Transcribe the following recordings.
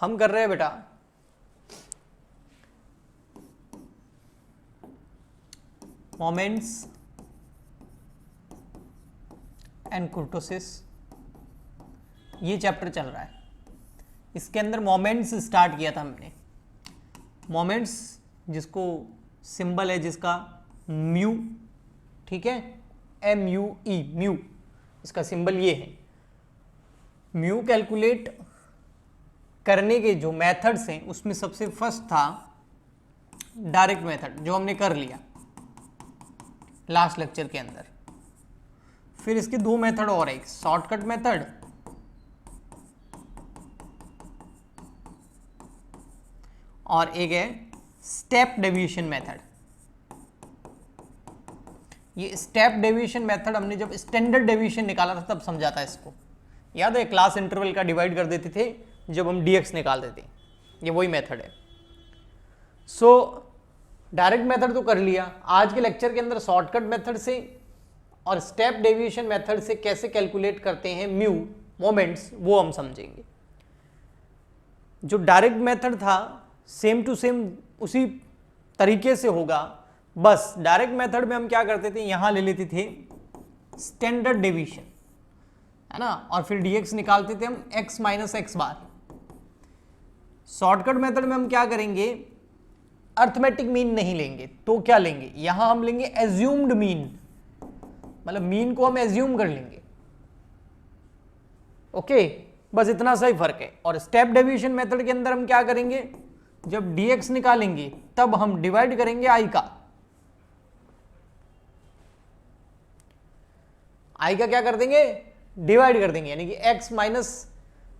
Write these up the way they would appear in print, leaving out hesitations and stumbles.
हम कर रहे हैं बेटा मोमेंट्स एंड कुर्टोसिस, ये चैप्टर चल रहा है। इसके अंदर मोमेंट्स स्टार्ट किया था हमने। मोमेंट्स जिसको सिंबल है जिसका म्यू, ठीक है, MUE, म्यू, इसका सिंबल ये है। म्यू कैलकुलेट करने के जो मेथड्स हैं उसमें सबसे फर्स्ट था डायरेक्ट मेथड, जो हमने कर लिया लास्ट लेक्चर के अंदर। फिर इसके दो मेथड और है, एक शॉर्टकट मेथड और एक है स्टेप डेविएशन मेथड। ये स्टेप डेविएशन मेथड हमने जब स्टैंडर्ड डेविएशन निकाला था तब समझा था इसको, याद है? क्लास इंटरवल का डिवाइड कर देते थे जब हम dx निकालते थे, ये वही मेथड है। सो डायरेक्ट मेथड तो कर लिया। आज के लेक्चर के अंदर शॉर्टकट मेथड से और स्टेप डेविएशन मेथड से कैसे कैलकुलेट करते हैं म्यू मोमेंट्स, वो हम समझेंगे। जो डायरेक्ट मेथड था सेम टू सेम उसी तरीके से होगा, बस डायरेक्ट मेथड में हम क्या करते थे, यहां ले लेते थे स्टैंडर्ड डेविएशन, है ना, और फिर dx निकालते थे हम x माइनस एक्स बार। शॉर्टकट मेथड में हम क्या करेंगे, अर्थमेटिक मीन नहीं लेंगे, तो क्या लेंगे, यहां हम लेंगे एज्यूम्ड मीन, मतलब मीन को हम एज्यूम कर लेंगे। ओके, बस इतना सा ही फर्क है। और स्टेप डेविएशन मेथड के अंदर हम क्या करेंगे, जब dx निकालेंगे तब हम डिवाइड करेंगे i का। i का क्या कर देंगे, डिवाइड कर देंगे, यानी कि x माइनस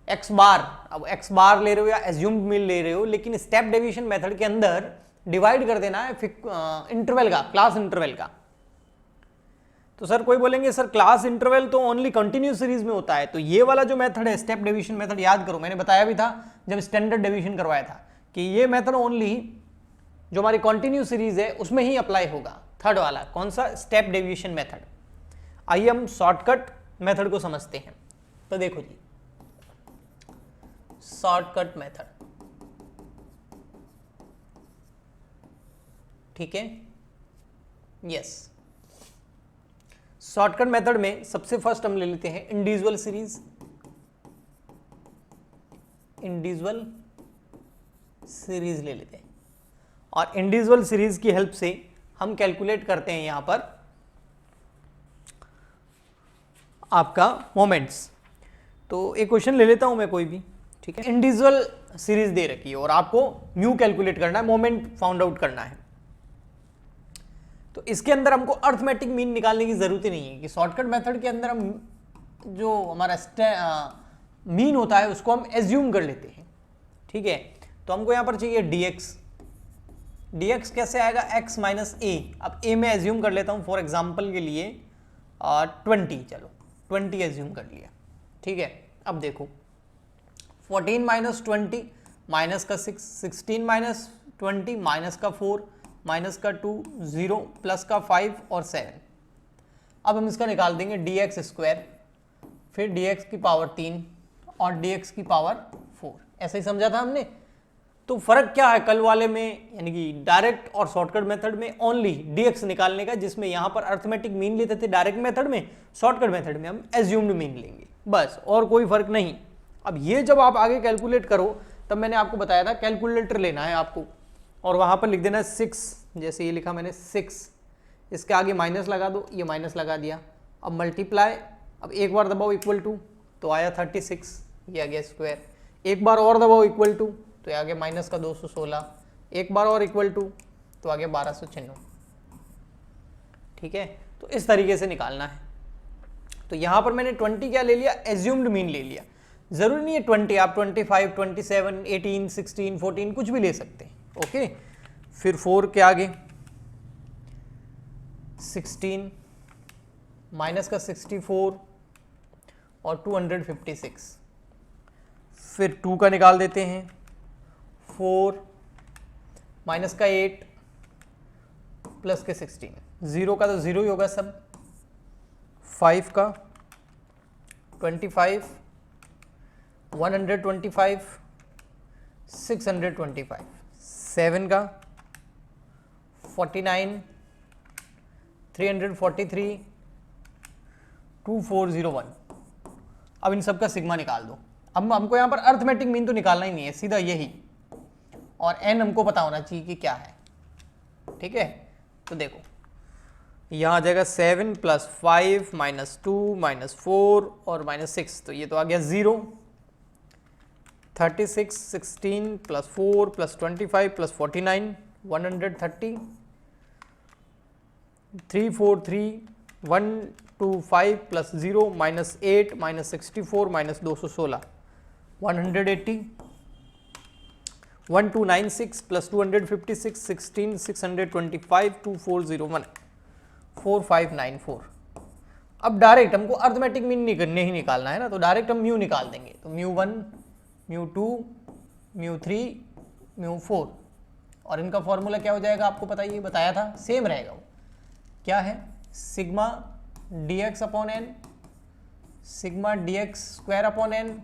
एक्स बार। अब x बार ले रहे हो या एज्यूम्ड मीन ले रहे हो, लेकिन स्टेप डेविएशन मेथड के अंदर डिवाइड कर देना है इंटरवल का, क्लास इंटरवल का। तो सर कोई बोलेंगे सर क्लास इंटरवल तो ओनली कंटिन्यूस सीरीज में होता है, तो ये वाला जो मेथड है स्टेप डेविएशन मेथड, याद करो मैंने बताया भी था जब स्टैंडर्ड डेविएशन करवाया था कि ये मेथड ओनली जो हमारी कंटिन्यूस सीरीज है उसमें ही अप्लाई होगा। थर्ड वाला कौन सा, स्टेप डेविएशन मेथड। आइए हम शॉर्टकट मेथड को समझते हैं। तो देखो जी, शॉर्टकट मेथड, ठीक है, यस। शॉर्टकट मेथड में सबसे फर्स्ट हम ले लेते हैं इंडिविजुअल सीरीज। इंडिविजुअल सीरीज ले लेते हैं और इंडिविजुअल सीरीज की हेल्प से हम कैलकुलेट करते हैं यहां पर आपका मोमेंट्स। तो एक क्वेश्चन ले लेता हूं मैं कोई भी, ठीक है। इंडिविजुअल सीरीज दे रखी है और आपको म्यू कैलकुलेट करना है, मोमेंट फाउंड आउट करना है। तो इसके अंदर हमको अर्थमेटिक मीन निकालने की जरूरत ही नहीं है कि शॉर्टकट मेथड के अंदर हम जो हमारा मीन होता है उसको हम एज्यूम कर लेते हैं, ठीक है। तो हमको यहां पर चाहिए dx कैसे आएगा, x माइनस ए। अब a में एज्यूम कर लेता हूं फॉर एग्जाम्पल के लिए 20, चलो 20 एज्यूम कर लिया, ठीक है। अब देखो 14 माइनस 20 माइनस का 6, 16 माइनस 20 माइनस का 4 माइनस का 2, 0 प्लस का 5 और 7। अब हम इसका निकाल देंगे dx स्क्वायर, फिर dx की पावर 3 और dx की पावर 4। ऐसा ही समझा था हमने। तो फर्क क्या है कल वाले में, यानी कि डायरेक्ट और शॉर्टकट मेथड में ओनली dx निकालने का, जिसमें यहां पर अर्थमेटिक मीन लेते थे डायरेक्ट मेथड में, शॉर्टकट मेथड में हम एज्यूम्ड मीन लेंगे, बस, और कोई फर्क नहीं। अब ये जब आप आगे कैलकुलेट करो तब मैंने आपको बताया था कैलकुलेटर लेना है आपको और वहां पर लिख देना है 6, जैसे ये लिखा मैंने 6, इसके आगे माइनस लगा दो, ये माइनस लगा दिया। अब मल्टीप्लाई, अब एक बार दबाओ इक्वल टू तो आया 36, ये आ गया स्क्वायर। एक बार और दबाओ इक्वल टू तो आ गया माइनस का 216, एक बार और इक्वल टू तो आ गया 1296, ठीक है। तो इस तरीके से निकालना है। तो यहां पर मैंने 20 क्या ले लिया, एज्यूम्ड मीन ले लिया। जरूरी नहीं है 20, आप 25, 27, 18, 16, 14 कुछ भी ले सकते हैं, ओके। फिर 4 के आगे 16 माइनस का 64 और 256, फिर 2 का निकाल देते हैं, 4 माइनस का 8 प्लस के 16, 0 का तो 0 ही होगा सब, 5 का 25, 125, 625, 7 का 49, 343, 2401। अब इन सब का सिग्मा निकाल दो। अब हमको यहाँ पर अर्थमेटिक मीन तो निकालना ही नहीं है, सीधा यही, और n हमको पता होना चाहिए कि क्या है। ठीक है, तो देखो यहाँ आ जाएगा 7 + 5 - 2 - 4 और -6, तो ये तो आ गया 0। 36, 16 + 4 + 25 + 49, 130, 343, 125 + 0 -8 -64 -216, 180, 1296 + 256, 16, 625, 2401, 4594। अब डायरेक्ट हमको अर्थमेटिक मीन नहीं निकालना है ना, तो डायरेक्ट हम म्यू निकाल देंगे। तो μ1, μ2, μ3, μ4, और इनका फॉर्मूला क्या हो जाएगा आपको पता ही बताया था, सेम रहेगा वो। क्या है? Sigma dx/n, sigma dx²/n,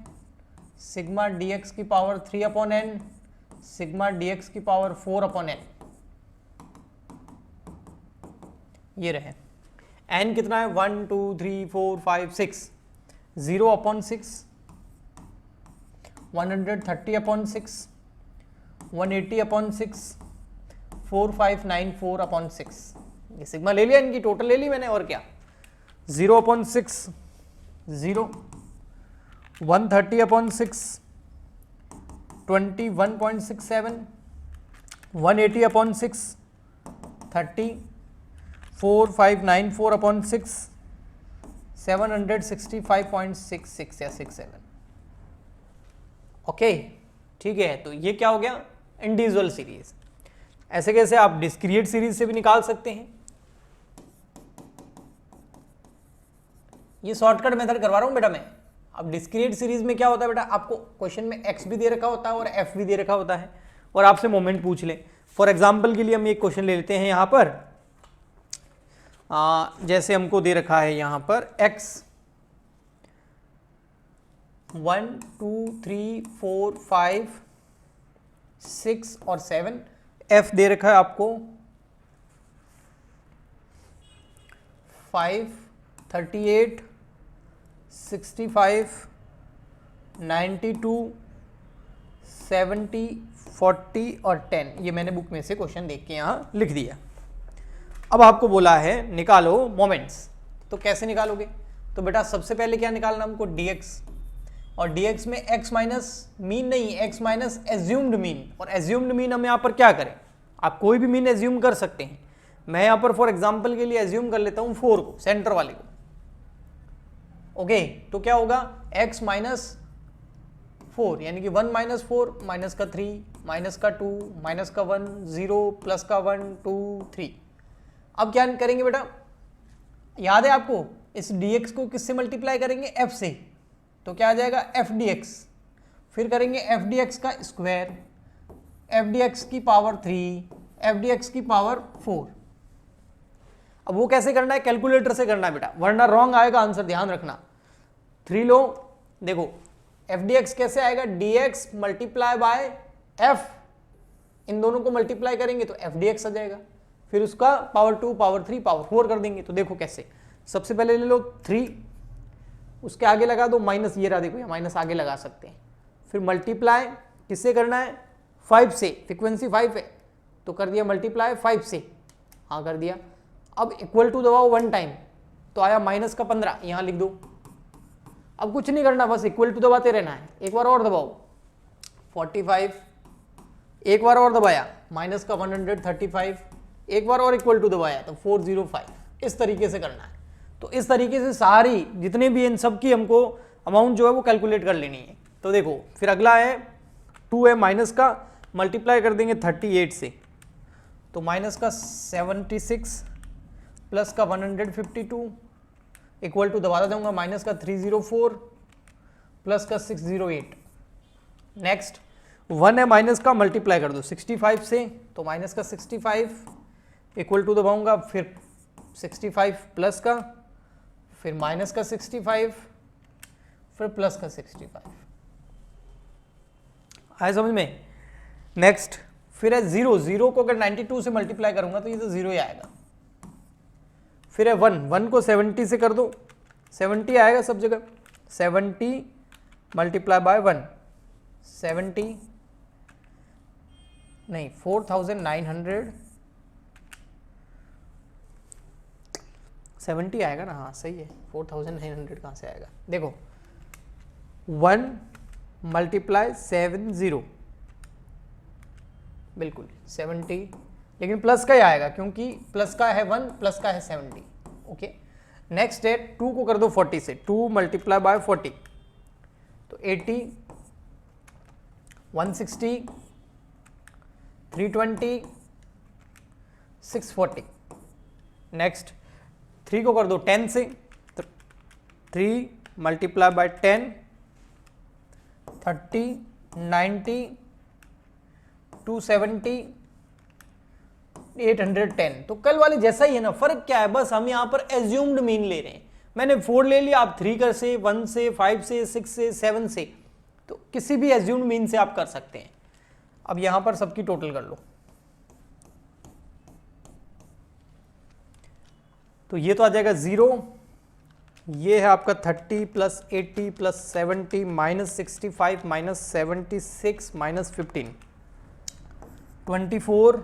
sigma dx⁻³ sigma dx⁻⁴/n। ये रहे। n कितना है? 1 2 3 4 5 6, 0/6, 130/6, 180/6, 4594/6। ये सिग्मा ले लिया, इनकी टोटल ले ली मैंने, और क्या? 0/6 0, 130/6 21.67, 180/6 30, 4594/6 765.66 या 67। ओके, ठीक है। तो ये क्या हो गया? Individual series. ऐसे कैसे आप डिस्क्रीट सीरीज से भी निकाल सकते हैं। ये शॉर्टकट मेथड करवा रहा हूं बेटा मैं। अब डिस्क्रीट सीरीज में क्या होता है बेटा, आपको क्वेश्चन में x भी दे रखा होता है और f भी दे रखा होता है, और आपसे मोमेंट पूछ ले। फॉर एग्जाम्पल के लिए हम एक क्वेश्चन ले लेते हैं यहाँ पर, जैसे हमको दे रखा है यहाँ पर x 1 2 3 4 5 6 और 7, f दे रखा है आपको 5 38 65 92 70 40 और 10। ये मैंने बुक में से क्वेश्चन देख के यहाँ लिख दिया। अब आपको बोला है निकालो मोमेंट्स, तो कैसे निकालोगे? तो बेटा सबसे पहले क्या निकालना हमको? dx, और dx में x माइनस मीन नहीं, x माइनस एज्यूम्ड मीन। और एज्यूम्ड मीन हम यहाँ पर क्या करें? आप कोई भी मीन एज्यूम कर सकते हैं। मैं यहाँ पर फॉर एग्जाम्पल के लिए एज्यूम कर लेता हूँ 4 को, सेंटर वाले को। ओके, तो क्या होगा? x माइनस 4 यानी कि 1 माइनस 4 माइनस का 3 माइनस का 2 माइनस का 1 0 प्लस का 1 2 3। अब क्या करेंगे बेटा? याद है आपको, इस dx को किससे मल्टीप्लाई करेंगे? f से। तो क्या आ जाएगा? f dx। फिर करेंगे f dx का स्क्वायर, f dx की पावर 3, f dx की पावर 4। अब वो कैसे करना है? कैलकुलेटर से करना है बेटा, वरना रॉन्ग आएगा आंसर, ध्यान रखना। 3 लो, देखो f dx कैसे आएगा? dx मल्टीप्लाई बाय f, इन दोनों को मल्टीप्लाई करेंगे तो f dx आ जाएगा। फिर उसका पावर 2 पावर 3 पावर 4 कर देंगे। तो देखो कैसे, सबसे पहले ले लो 3, उसके आगे लगा दो माइनस, ये रहा देखो, ये माइनस आगे लगा सकते हैं। फिर मल्टीप्लाई किससे करना है? 5 से, फ्रीक्वेंसी 5 है तो कर दिया मल्टीप्लाई 5 से, हाँ कर दिया। अब इक्वल टू दबाओ 1 टाइम, तो आया माइनस का 15, यहाँ लिख दो। अब कुछ नहीं करना, बस इक्वल टू दबाते रहना है। एक बार और दबाओ 45, एक बार और दबाया माइनस का 135, एक बार और इक्वल टू दबाया तो 405। इस तरीके से करना है। तो इस तरीके से सारी जितने भी इन सब की हमको अमाउंट जो है वो कैलकुलेट कर लेनी है। तो देखो फिर अगला है 2 है, माइनस का मल्टीप्लाई कर देंगे 38 से, तो माइनस का 76 प्लस का 152 इक्वल टू दबाता जाऊंगा माइनस का 304 प्लस का 608। नेक्स्ट 1 है, माइनस का मल्टीप्लाई कर दो 65 से, तो माइनस का 65 इक्वल टू दबाऊंगा फिर 65 प्लस का, फिर माइनस का 65, फिर प्लस का 65। आए समझ में? नेक्स्ट फिर है 0, 0 को अगर 92 से मल्टीप्लाई करूंगा तो ये तो 0 ही आएगा। फिर है 1, 1 को 70 से कर दो, 70 आएगा सब जगह। 70 मल्टीप्लाई बाय 1, 70 नहीं 4900 70 आएगा ना, हाँ सही है। 4900 कहाँ से आएगा, देखो 1 मल्टीप्लाई 70, बिल्कुल 70, लेकिन प्लस का ही आएगा क्योंकि प्लस का है 1, प्लस का है 70। ओके, नेक्स्ट है 2 को कर दो 40 से, 2 मल्टीप्लाई बाय 40 तो 80, 160, 320, 640। नेक्स्ट 3 को कर दो 10 से, 3 मल्टीप्लाई बाय 10, 30, 90, 270, 810। तो कल वाले जैसा ही है ना, फर्क क्या है, बस हम यहाँ पर एज्यूम्ड मीन ले रहे हैं। मैंने 4 ले लिया, आप 3 कर से, 1 से, 5 से, 6 से, 7 से, तो किसी भी एज्यूम्ड मीन से आप कर सकते हैं। अब यहां पर सबकी टोटल कर लो, तो ये तो आ जाएगा 0, ये है आपका 30 plus 80 plus 70 minus 65 minus 76 minus 15, 24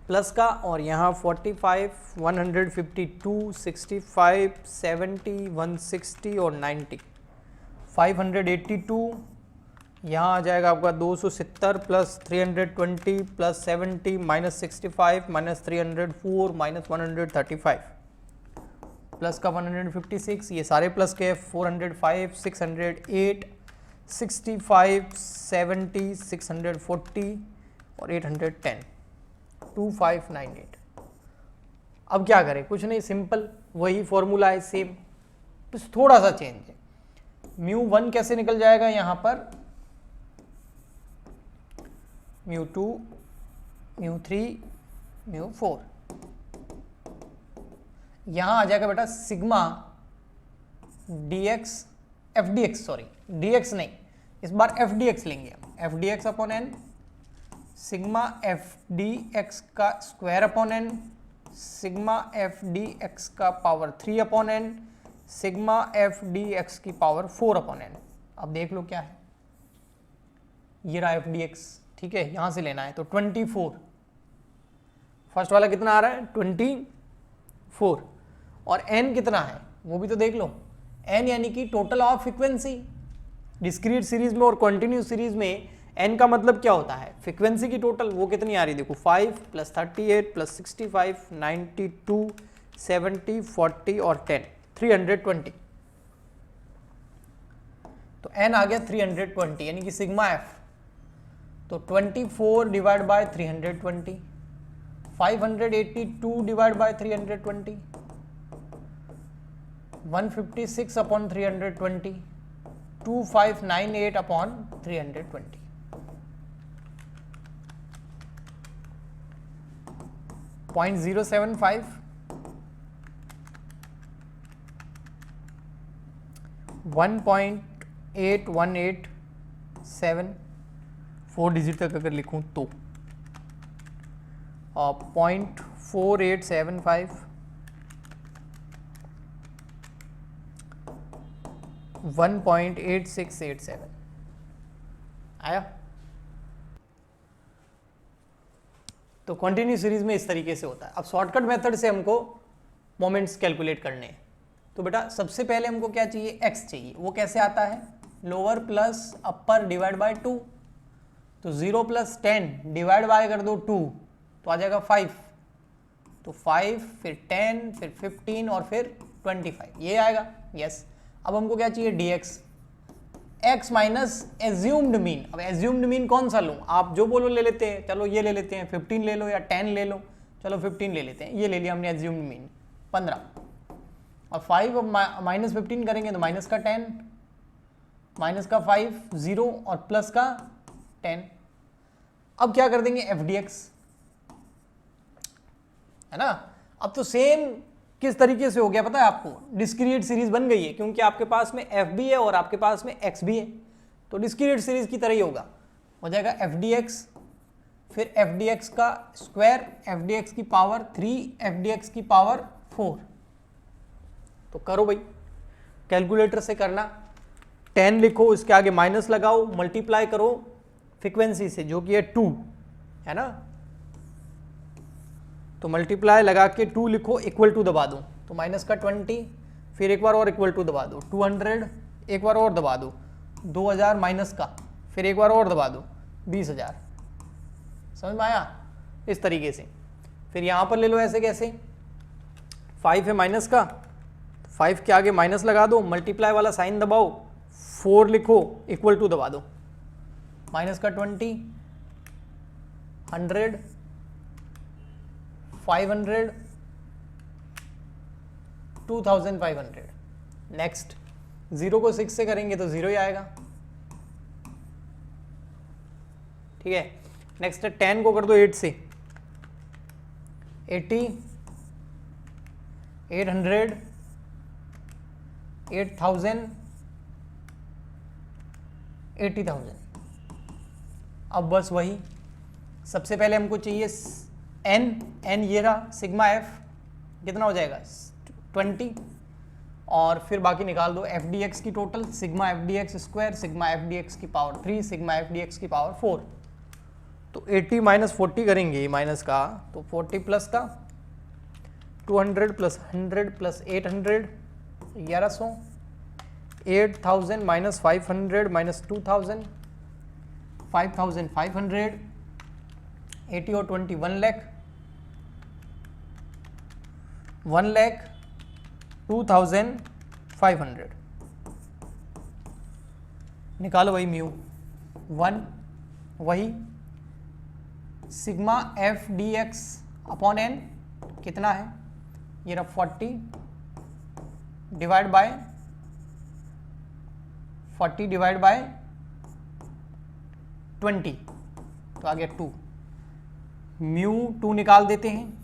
plus का, और यहाँ 45, 152, 65, 70, 160 और 90, 582, यहाँ आ जाएगा आपका 270 plus 320 plus 70 minus 65 minus 304 minus 135 plus का 156, ये सारे प्लस के 405, 608, 65, 70, 640 और 810, 2598। अब क्या करें, कुछ नहीं, सिंपल वही फॉर्मूला है सेम, बस थोड़ा सा चेंज है। μ1 कैसे निकल जाएगा यहाँ पर, μ2, μ3, μ4, यहां आ जाएगा बेटा sigma dx fdx, sorry dx नहीं, इस बार fdx लेंगे हम, fdx upon n, sigma fdx का square upon n, sigma fdx का power 3 upon n, sigma fdx की पावर 4 अपॉन n। अब देख लो क्या है, ये रहा fdx, ठीक है, यहां से लेना है तो 24, फर्स्ट वाला कितना आ रहा है 24, और n कितना है वो भी तो देख लो, n यानी कि total of frequency. Discrete series में और कंटिन्यूस सीरीज में n का मतलब क्या होता है, फ्रीक्वेंसी की टोटल, वो कितनी आ रही है देखो, 5 प्लस 38 प्लस 65 92 70 40 और 10 320, तो n आ गया 320 यानी कि सिग्मा f, तो 24 divide by 320, 582 divide by 320, 156 upon 320, 2598 upon 320। Point 075, 1.8187, 4 digit तक अगर लिखूं तो 0.4875, 1.8687 आया। तो कंटिन्यू सीरीज में इस तरीके से होता है। अब शॉर्टकट मेथड से हमको मोमेंट्स कैलकुलेट करने हैं, तो बेटा सबसे पहले हमको क्या चाहिए, x चाहिए। वो कैसे आता है, lower plus upper divide by 2, तो 0 प्लस 10 डिवाइड बाय कर दो 2 तो आ जाएगा 5, तो 5 फिर 10 फिर 15 और फिर 25, ये आएगा, यस। अब हमको क्या चाहिए, dx, x minus assumed mean. अब एज्यूम्ड मीन कौन सा लूँ, आप जो बोलो ले लेते हैं, चलो ये ले लेते हैं, 15 ले लो या 10 ले लो, चलो 15 ले लेते हैं, ये ले लिया हमने एज्यूम्ड मीन 15, और 5 अब माइनस 15 करेंगे तो माइनस का 10, माइनस का 5 0 और प्लस का 10। अब क्या कर देंगे, fdx, है ना। अब तो सेम किस तरीके से हो गया पता है आपको, डिस्क्रीट सीरीज बन गई है, क्योंकि आपके पास में f भी है और आपके पास में x भी है, तो डिस्क्रीट सीरीज की तरह ही होगा, हो जाएगा fdx फिर एफ डी एक्स का स्क्वायर, एफ डी एक्स की पावर 3, एफ डी एक्स की पावर 4। तो करो भाई, कैलकुलेटर से करना। 10 लिखो, इसके आगे माइनस लगाओ, मल्टीप्लाई करो फ्रीक्वेंसी से जो कि है 2, है ना। तो मल्टीप्लाई लगा के 2 लिखो, इक्वल टू दबा दो, तो माइनस का 20, फिर एक बार और इक्वल टू दबा दो 200, एक बार और दबा दो 2000 माइनस का, फिर एक बार और दबा दो 20,000। समझ में आया? इस तरीके से। फिर यहाँ पर ले लो ऐसे कैसे, 5 है माइनस का, 5 के आगे माइनस लगा दो, मल्टीप्लाई वाला साइन दबाओ, 4 लिखो, इक्वल टू दबा दो, माइनस का 20, 100, 500, 2500। नेक्स्ट, 0 को 6 से करेंगे तो 0 ही आएगा, ठीक है। नेक्स्ट है 10 को कर दो 8 से, 80, 800, 8000, 80,000। अब बस वही, सबसे पहले हमको चाहिए n ये रहा, सिग्मा f कितना हो जाएगा 20, और फिर बाकी निकाल दो एफ डी एक्स की total, sigma F D x square, sigma F D x की power 3, sigma F D x की पावर 4। तो 80 माइनस 40 करेंगे माइनस का, तो 40 प्लस का 200 प्लस 100 प्लस 800, 1100, 8000 माइनस 500 माइनस 2000, 5500, 80 और 20 1 लाख, 1,02,500। निकालो वही म्यू 1, वही sigma F D x upon N कितना है, ये रहा 40 डिवाइड बाय 20, तो आ गया 2। म्यू 2 निकाल देते हैं,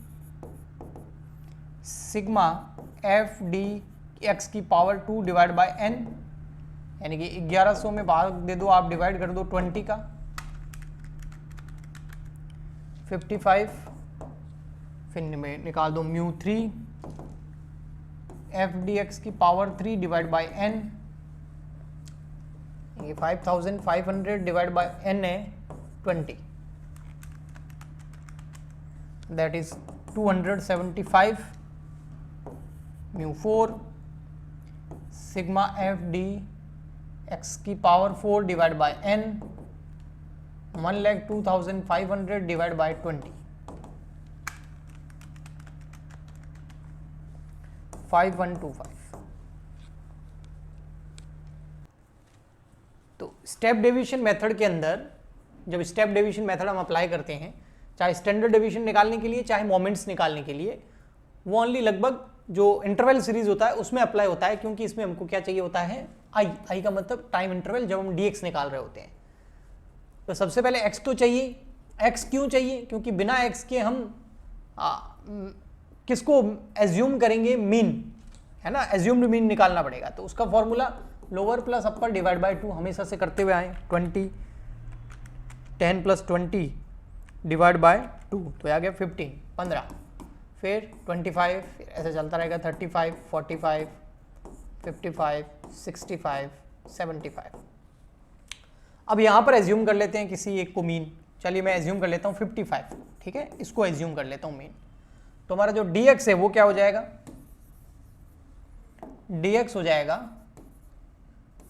सिग्मा एफ डी एक्स की पावर 2 डिवाइड बाय एन, यानी कि 1100 में भाग दे दो आप, डिवाइड कर दो 20 का, 55, फिर में निकाल दो म्यू 3 एफ डी एक्स की पावर 3 डिवाइड बाय एन, ये 5500 डिवाइड बाय एन है 20, that is 275 mu 4 sigma F D x की power 4 divide by n, 1,02,500 divide by 20, 5125। तो स्टेप डेविएशन मेथड के अंदर, जब स्टेप डेविएशन मेथड हम अप्लाई करते हैं, चाहे स्टैंडर्ड डेविएशन निकालने के लिए चाहे मोमेंट्स निकालने के लिए, वो ओनली लगभग जो इंटरवल सीरीज होता है उसमें अप्लाई होता है, क्योंकि इसमें हमको क्या चाहिए होता है आई का मतलब टाइम इंटरवल, जब हम dx निकाल रहे होते हैं। तो सबसे पहले x तो चाहिए। x क्यों चाहिए? क्योंकि बिना x के हम किसको एज्यूम करेंगे, मीन, है ना, एज्यूम्ड मीन निकालना पड़ेगा। तो उसका formula lower plus upper divide by 2 हमेशा से करते हुए आए, 20, 10 प्लस 20 डिवाइड बाय 2, तो आ गया 15, फिर 25, फिर ऐसे चलता रहेगा 35, 45, 55, 65, 75। अब यहाँ पर एज्यूम कर लेते हैं किसी एक को मीन। चलिए मैं एज्यूम कर लेता हूँ 55, ठीक है, इसको एज्यूम कर लेता हूँ मीन। तो हमारा जो dx है वो क्या हो जाएगा, dx हो जाएगा,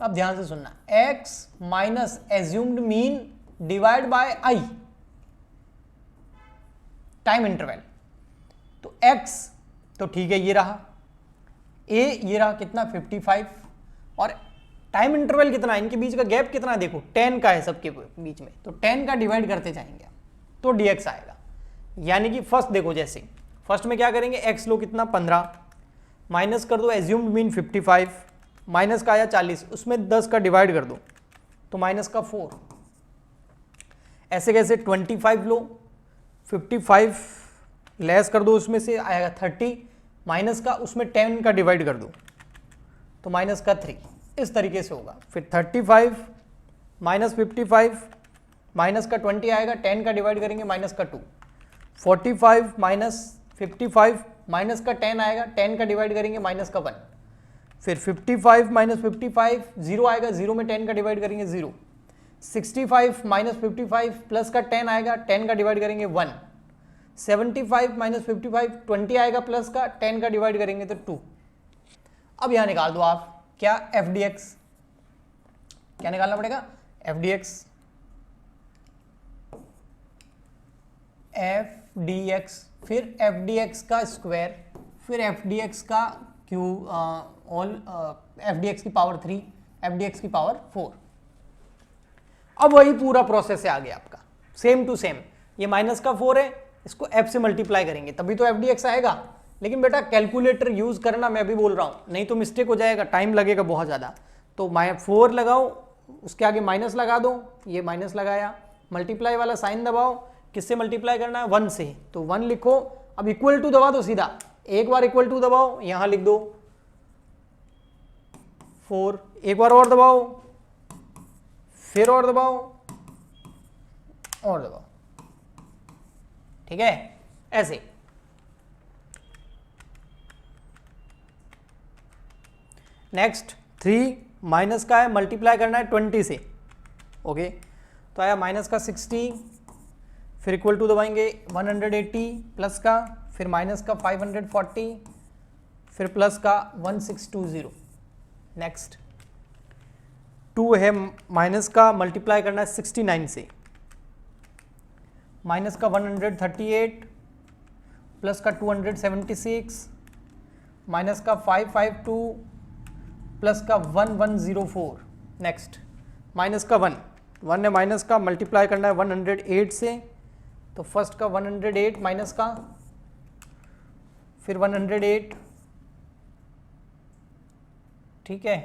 अब ध्यान से सुनना, x minus assumed mean divide by I, time interval. तो x तो ठीक है ये रहा, a ये रहा कितना 55, और टाइम इंटरवल कितना है, इनके बीच का गैप कितना है, देखो 10 का है सबके बीच में, तो 10 का डिवाइड करते जाएंगे तो dx आएगा। यानी कि फर्स्ट देखो, जैसे फर्स्ट में क्या करेंगे, x लो कितना 15, माइनस कर दो एज्यूम्ड मीन 55, माइनस का आया 40, उसमें 10 का डिवाइड कर दो तो माइनस का 4, ऐसे कैसे 25 लो, 55 लेस कर दो, उसमें से आएगा 30, माइनस का उसमें 10 का डिवाइड कर दो तो माइनस का 3, इस तरीके से होगा। फिर 35 माइनस 55 माइनस का 20 आएगा, 10 का डिवाइड करेंगे माइनस का 2, 45 माइनस 55 माइनस का 10 आएगा, 10 का डिवाइड करेंगे माइनस का 1, फिर 55 माइनस 55 0 आएगा, 0 में 10 का डिवाइड करेंगे 0, 65 माइनस 55 प्लस का 10 आएगा, 10 का डिवाइड करेंगे 1, 75 माइनस 55 20 आएगा प्लस का, 10 का डिवाइड करेंगे तो 2। अब यहां निकाल दो आप क्या, एफ डी एक्स, क्या निकालना पड़ेगा, F D x, F D x, फिर एफ डी एक्स का स्क्वायर, फिर एफ डी एक्स का Q all, F D x की पावर 3, एफ डी एक्स की पावर 4। अब वही पूरा प्रोसेस है आगे आपका, सेम टू सेम, ये माइनस का 4 है, इसको एफ से मल्टीप्लाई करेंगे तभी तो एफ डी एक्स आएगा। लेकिन बेटा कैलकुलेटर यूज करना, मैं भी बोल रहा हूं, नहीं तो मिस्टेक हो जाएगा, टाइम लगेगा बहुत ज्यादा। तो 4 लगाओ, उसके आगे माइनस लगा दो, ये माइनस लगाया, मल्टीप्लाई वाला साइन दबाओ, किससे मल्टीप्लाई करना है, 1 से, तो 1 लिखो, अब इक्वल टू दबा दो सीधा, एक बार इक्वल टू दबाओ, यहां लिख दो 4, एक बार और दबाओ, फिर और दबाओ, और दबाओ, ठीक है, ऐसे। नेक्स्ट 3 माइनस का है, मल्टीप्लाई करना है 20 से, ओके, तो आया माइनस का 60, फिर इक्वल टू दबाएंगे 180 प्लस का, फिर माइनस का 540, फिर प्लस का 1620। नेक्स्ट 2 है, माइनस का मल्टीप्लाई करना है 69 से, माइनस का 138 प्लस का 276, माइनस का 552 प्लस का 1104। नेक्स्ट माइनस का 1 है, माइनस का मल्टीप्लाई करना है 108 से, तो फर्स्ट का 108 माइनस का, फिर 108, ठीक है,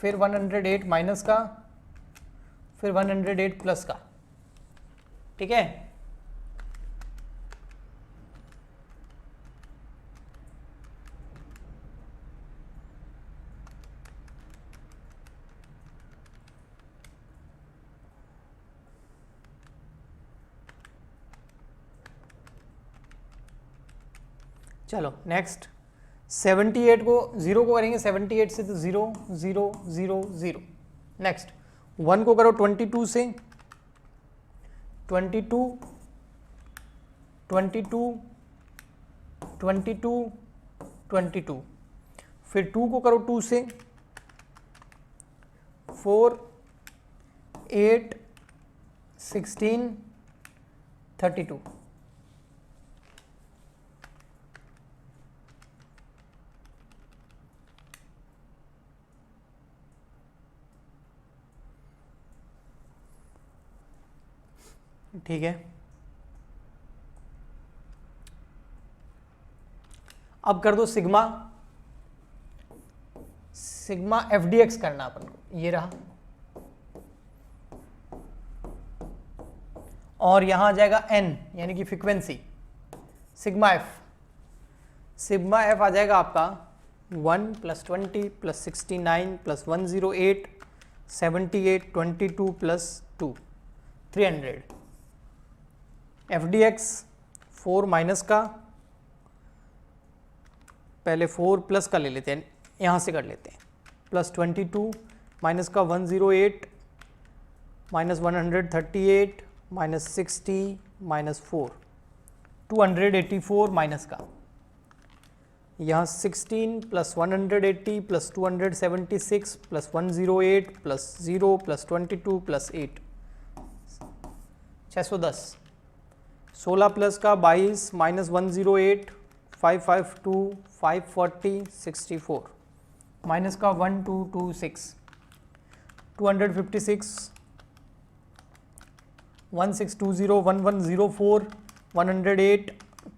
फिर 108 माइनस का, फिर 108 प्लस का, ठीक है। चलो नेक्स्ट 78 को 0 को करेंगे, 78 से तो 0 0 0 0। नेक्स्ट 1 को करो 22 से, 22 22 22 22, फिर 2 को करो 2 से, 4 8 16 32। ठीक है, अब कर दो sigma, sigma F D x करना अपन को, ये रहा, और यहां आ जाएगा एन यानी कि फ्रीक्वेंसी, सिग्मा एफ आ जाएगा आपका 1 plus 20 plus 69 plus 108 78 22 plus 2 300। F D x 4 minus का, पहले 4 प्लस का ले लेते हैं, यहाँ से कर लेते हैं, प्लस 22 माइनस का 108 माइनस 138 माइनस 60 माइनस 4 284 माइनस का, यहाँ 16 plus 180 plus 276 plus 108 plus 0 plus 22 plus 8 610, 16 plus का 22 माइनस 108 552 540 64 माइनस का 1226 256 1620 1104 108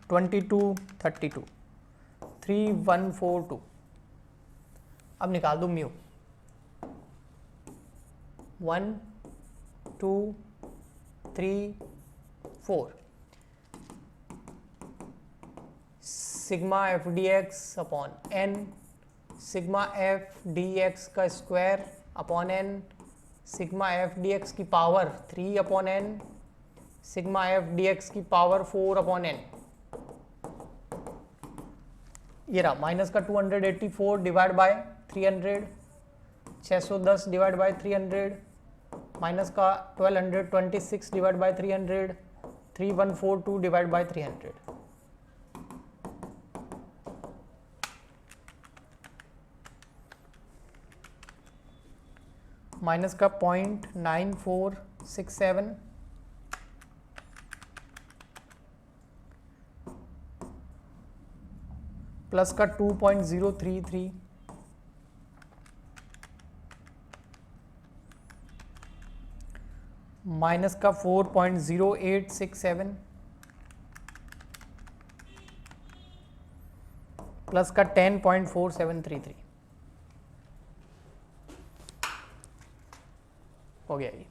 22 32 3142। अब निकाल दो mu, 1 2 3 4, sigma F D x upon n, sigma F D x का square upon n sigma F D x की power 3/n, sigma F D x की power 4/n। ये रहा माइनस का 284 divide by 300, 610 divide by 300, minus का 1226 divide by 300, 3142 divide by 300। Minus का 0.9467, plus का 2.033, minus का 4.0867, प्लस का 10.4733 हो गया ये।